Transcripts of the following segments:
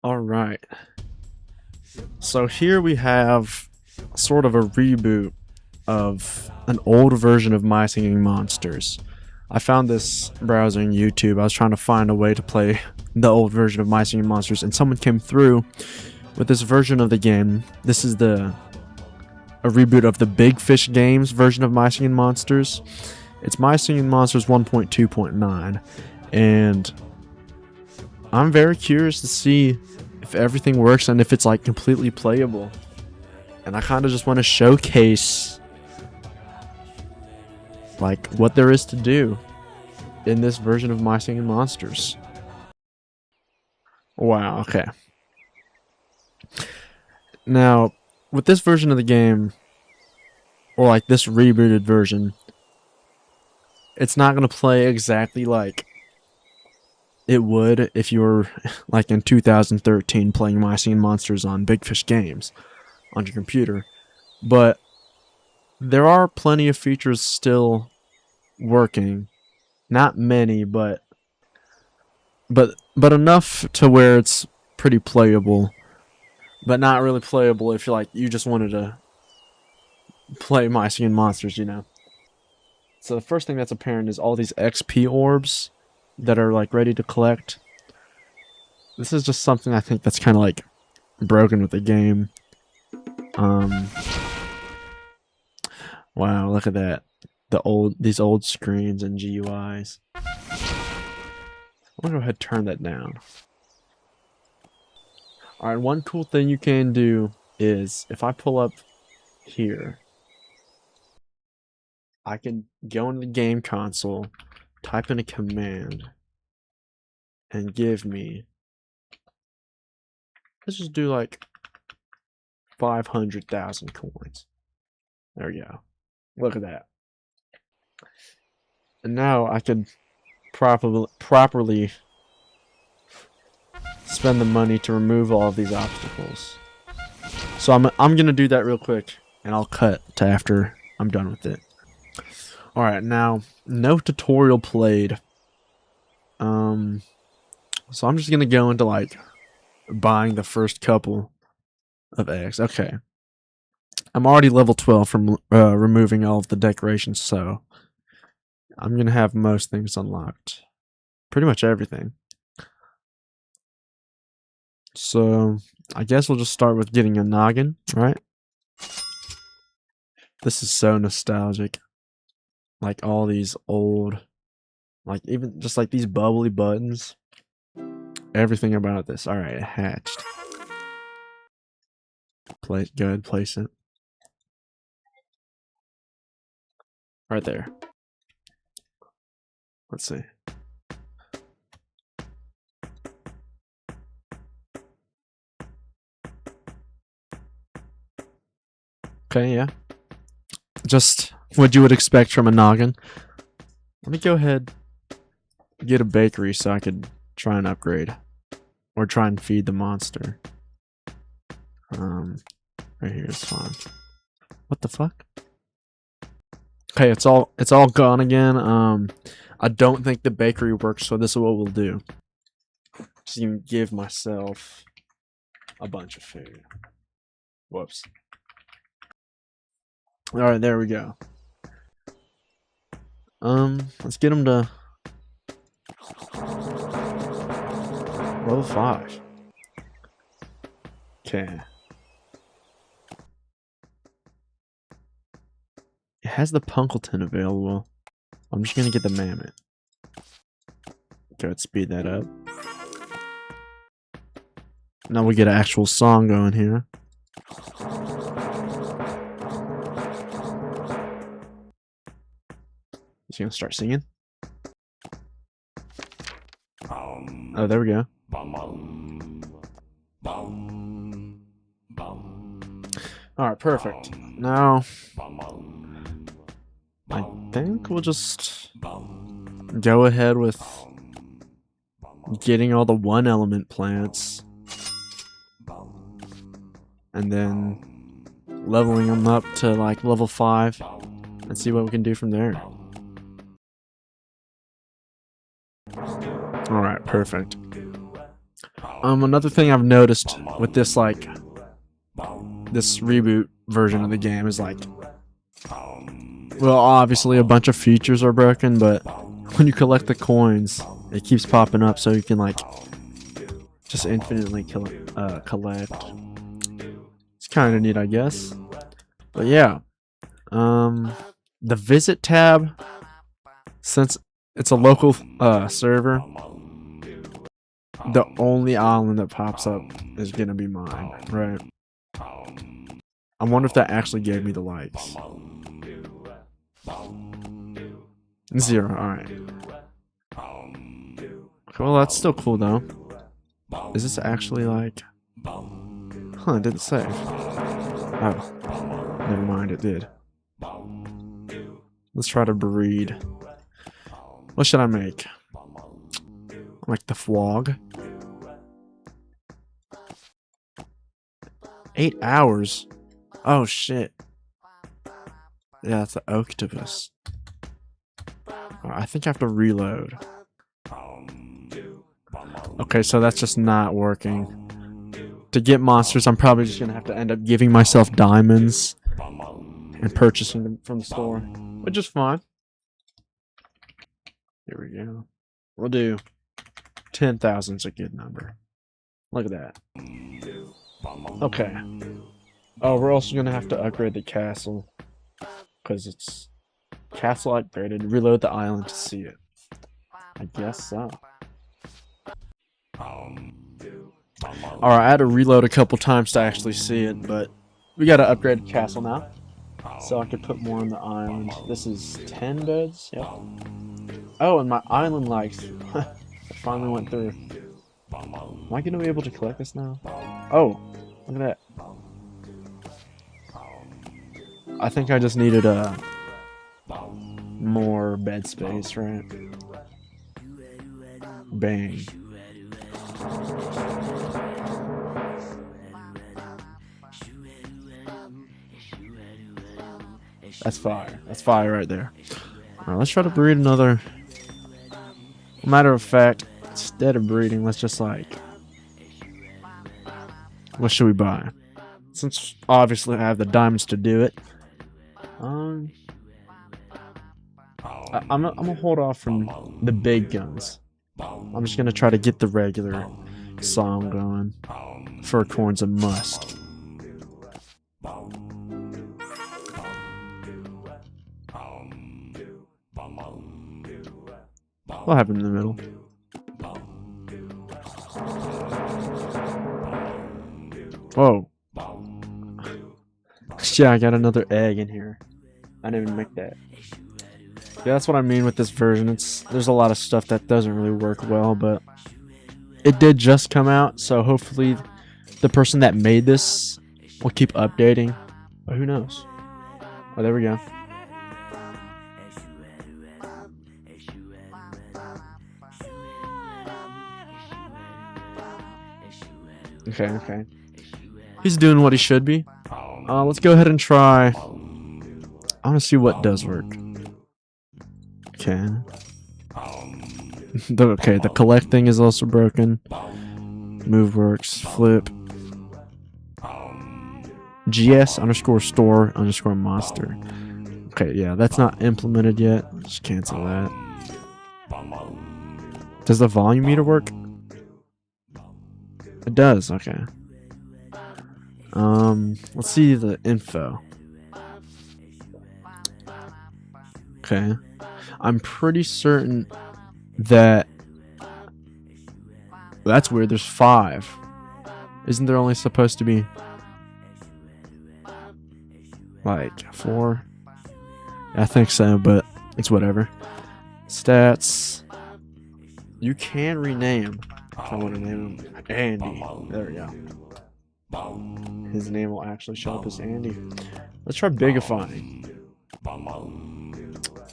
Alright, so here we have sort of a reboot of an old version of My Singing Monsters. I found this browsing YouTube. I was trying to find a way to play the old version of My Singing Monsters, and someone came through with this version of the game. This is a reboot of the Big Fish Games version of My Singing Monsters. It's My Singing Monsters 1.2.9, and I'm very curious to see if everything works and if it's like completely playable. And I kind of just want to showcase like what there is to do in this version of My Singing Monsters. Wow, okay. Now, with this version of the game, or like this rebooted version, it's not going to play exactly like it would if you were like in 2013 playing My Singing Monsters on Big Fish Games on your computer. But there are plenty of features still working. Not many, but enough to where it's pretty playable. But not really playable if you just wanted to play My Singing Monsters, you know. So the first thing that's apparent is all these XP orbs that are like ready to collect. This is just something I think that's kind of like broken with the game. Wow, look at that. These old screens and GUIs. I'm gonna go ahead and turn that down. Alright, one cool thing you can do is if I pull up here, I can go into the game console, type in a command, and give me, let's just do like 500,000 coins. There we go. Look at that. And now I could properly spend the money to remove all of these obstacles. So I'm gonna do that real quick, and I'll cut to after I'm done with it. Alright, now, no tutorial played. So I'm just gonna go into like buying the first couple of eggs. Okay. I'm already level 12 from removing all of the decorations, so I'm gonna have most things unlocked. Pretty much everything. So I guess we'll just start with getting a noggin, right? This is so nostalgic. Like all these old, like even just like these bubbly buttons. Everything about this. Alright, hatched. Go ahead and place it. Right there. Let's see. Okay, yeah. Just what you would expect from a noggin. Let me go ahead and get a bakery so I could try and upgrade. Or try and feed the monster. Right here is fine. What the fuck? Okay, it's all gone again. I don't think the bakery works, so this is what we'll do. Just even give myself a bunch of food. Whoops. Alright, there we go. Let's get him to level 5. Okay. It has the Punkleton available. I'm just gonna get the Mammoth. Okay, let's speed that up. Now we get an actual song going here. He's gonna start singing. Oh, there we go. Alright, perfect. Now, I think we'll just go ahead with getting all the 1-element plants. And then leveling them up to like level 5 and see what we can do from there. Alright, perfect. Another thing I've noticed with this, like, this reboot version of the game is, like, well, obviously a bunch of features are broken, but when you collect the coins, it keeps popping up so you can, like, just infinitely collect. It's kind of neat, I guess. But yeah, the visit tab, since it's a local server, the only island that pops up is gonna be mine, right? I wonder if that actually gave me the likes. 0, alright. Well, that's still cool though. Is this actually like... Huh, it didn't save. Oh, never mind, it did. Let's try to breed. What should I make? Like the flog? 8 hours? Oh shit. Yeah, it's the octopus. I think I have to reload. Okay, so that's just not working. To get monsters, I'm probably just gonna have to end up giving myself diamonds and purchasing them from the store, which is fine. Here we go. We'll do 10,000 is a good number. Look at that. Okay. Oh, we're also gonna have to upgrade the castle because it's castle upgraded. Reload the island to see it. I guess so. Alright, I had to reload a couple times to actually see it, but we got to upgrade the castle now. So I can put more on the island. This is 10 beds? Yep. Oh, and my island likes. It finally went through. Am I going to be able to collect this now? Oh, look at that. I think I just needed more bed space, right? Bang. That's fire. That's fire right there. Alright, let's try to breed another. Matter of fact, instead of breeding, let's just like... What should we buy? Since obviously I have the diamonds to do it. I'm gonna hold off from the big guns. I'm just gonna try to get the regular song going. Fur corn's a must. What happened in the middle? Whoa. Yeah, I got another egg in here. I didn't even make that. Yeah, that's what I mean with this version. There's a lot of stuff that doesn't really work well, but it did just come out, so hopefully the person that made this will keep updating. But who knows? Oh, there we go. Okay. He's doing what he should be. Let's go ahead and try. I want to see what does work. Okay. The collect thing is also broken. Move works. Flip. GS_store_monster. Okay, yeah, that's not implemented yet. Just cancel that. Does the volume meter work? It does, okay. Let's see the info. Okay. I'm pretty certain that... That's weird, there's 5. Isn't there only supposed to be... like 4? I think so, but it's whatever. Stats. You can rename. If I want to name him Andy. There we go. His name will actually show up as Andy. Let's try bigifying.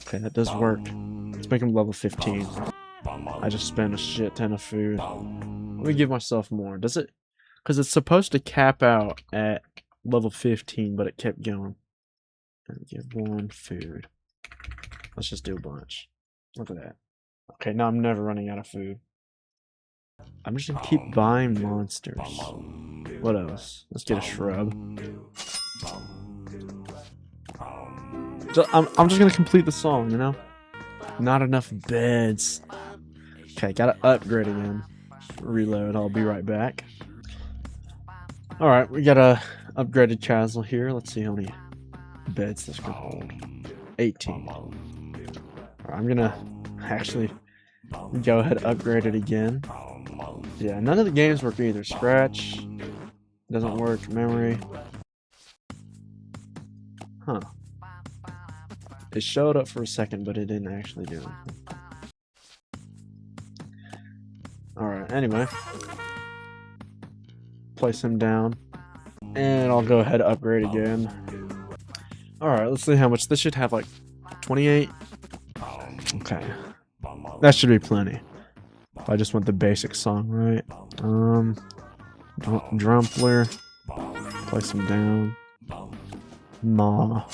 Okay, that does work. Let's make him level 15. I just spent a shit ton of food. Let me give myself more. Does it? Because it's supposed to cap out at level 15, but it kept going. And give 1 food. Let's just do a bunch. Look at that. Okay, now I'm never running out of food. I'm just gonna keep buying monsters. What else? Let's get a shrub. I'm just gonna complete the song, you know? Not enough beds. Okay, gotta upgrade again. Reload, I'll be right back. Alright, we got a upgraded castle here. Let's see how many beds this can hold. 18. Alright, I'm gonna actually go ahead and upgrade it again. Yeah, none of the games work either. Scratch doesn't work. Memory. Huh. It showed up for a second, but it didn't actually do anything. Alright, anyway. Place him down. And I'll go ahead and upgrade again. Alright, let's see how much. This should have like 28. Okay. That should be plenty. If I just want the basic song, right? Drumpler. Place him down. Ma.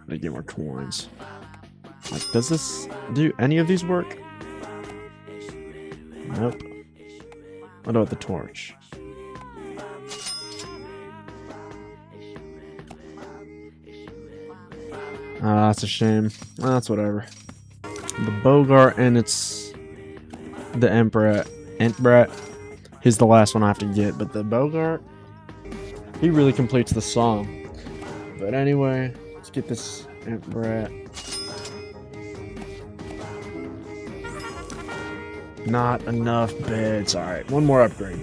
To get more coins. Like, does this do any of these work? Nope. What about the torch? Ah, that's a shame. That's whatever. The Bogart and it's the Emperor. He's the last one I have to get, but the Bogart, he really completes the song. But anyway, let's get this Emperor. Not enough beds. Alright, one more upgrade.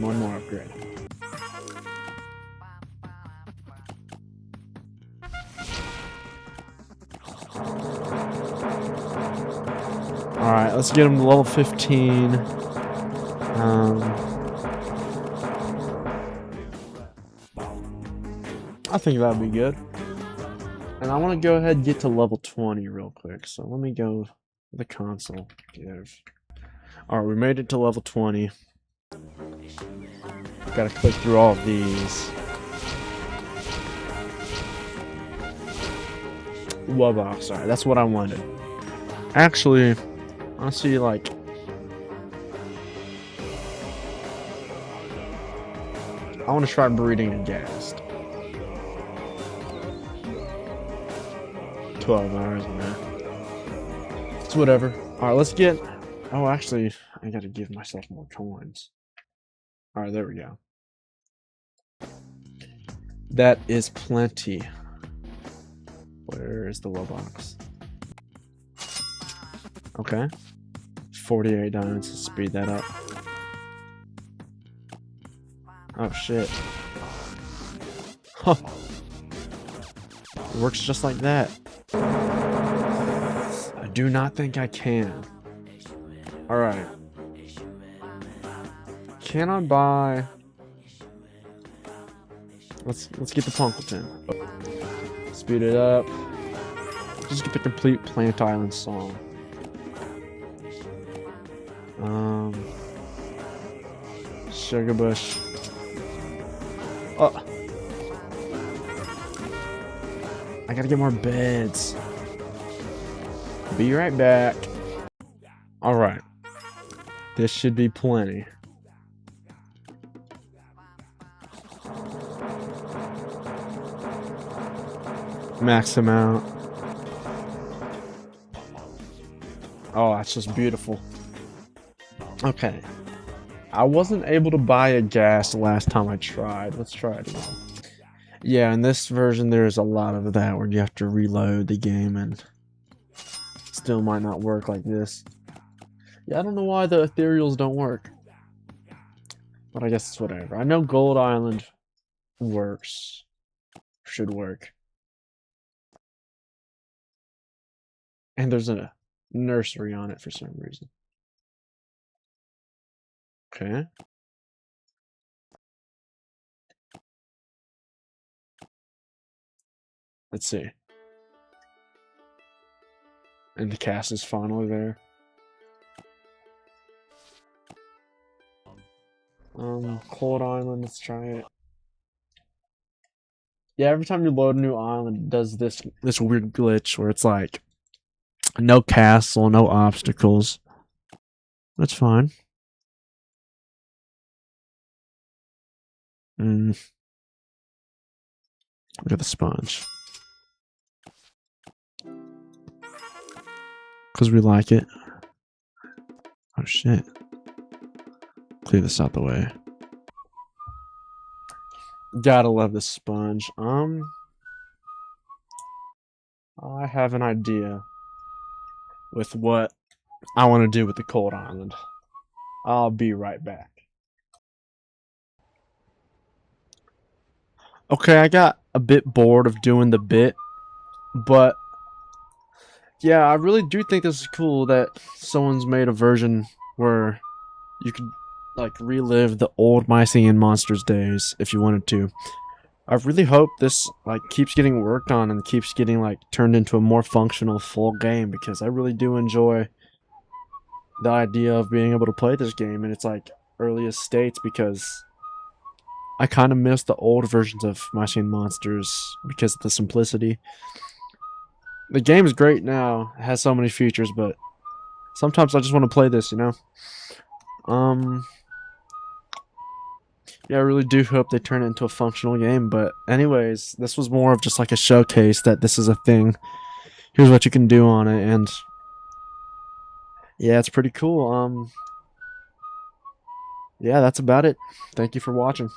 Alright, let's get him to level 15. I think that would be good. And I want to go ahead and get to level 20 real quick. So let me go to the console. Alright, we made it to level 20. Gotta click through all of these. Wubbox, alright, that's what I wanted. Actually, I see like I want to try breeding a ghast. 12 hours, man. It's whatever. Alright, let's get... Oh, actually, I gotta give myself more coins. Alright, there we go. That is plenty. Where is the low box? Okay. 48 diamonds to speed that up. Oh, shit. Huh. It works just like that. I do not think I can. Alright. Can I buy... Let's get the Punkleton. Speed it up. Just get the complete Plant Island song. Sugar Bush. Oh. I gotta get more beds. Be right back. Alright. This should be plenty. Max amount. Oh, that's just beautiful. Okay. I wasn't able to buy a gas the last time I tried. Let's try it again. Yeah, in this version there's a lot of that where you have to reload the game and still might not work like this. Yeah, I don't know why the ethereals don't work. But I guess it's whatever. I know Gold Island works. Should work. And there's a nursery on it for some reason. Okay. Let's see. And the cast is finally there. Cold Island, let's try it. Yeah, every time you load a new island, it does this weird glitch where it's like no castle, no obstacles. That's fine. Mm, look at the sponge. Because we like it. Oh shit. Clear this out the way. Gotta love this sponge. I have an idea with what I want to do with the cold island. I'll be right back. Okay, I got a bit bored of doing the bit, but yeah, I really do think this is cool that someone's made a version where you could like relive the old Mycelian Monsters days if you wanted to. I really hope this like keeps getting worked on and keeps getting like turned into a more functional full game, because I really do enjoy the idea of being able to play this game in its like earliest states, because I kind of miss the old versions of Mycelian Monsters because of the simplicity. The game is great now, it has so many features, but sometimes I just want to play this, you know? Um, yeah, I really do hope they turn it into a functional game, but anyways, this was more of just like a showcase that this is a thing. Here's what you can do on it, and yeah, it's pretty cool. Yeah, that's about it. Thank you for watching.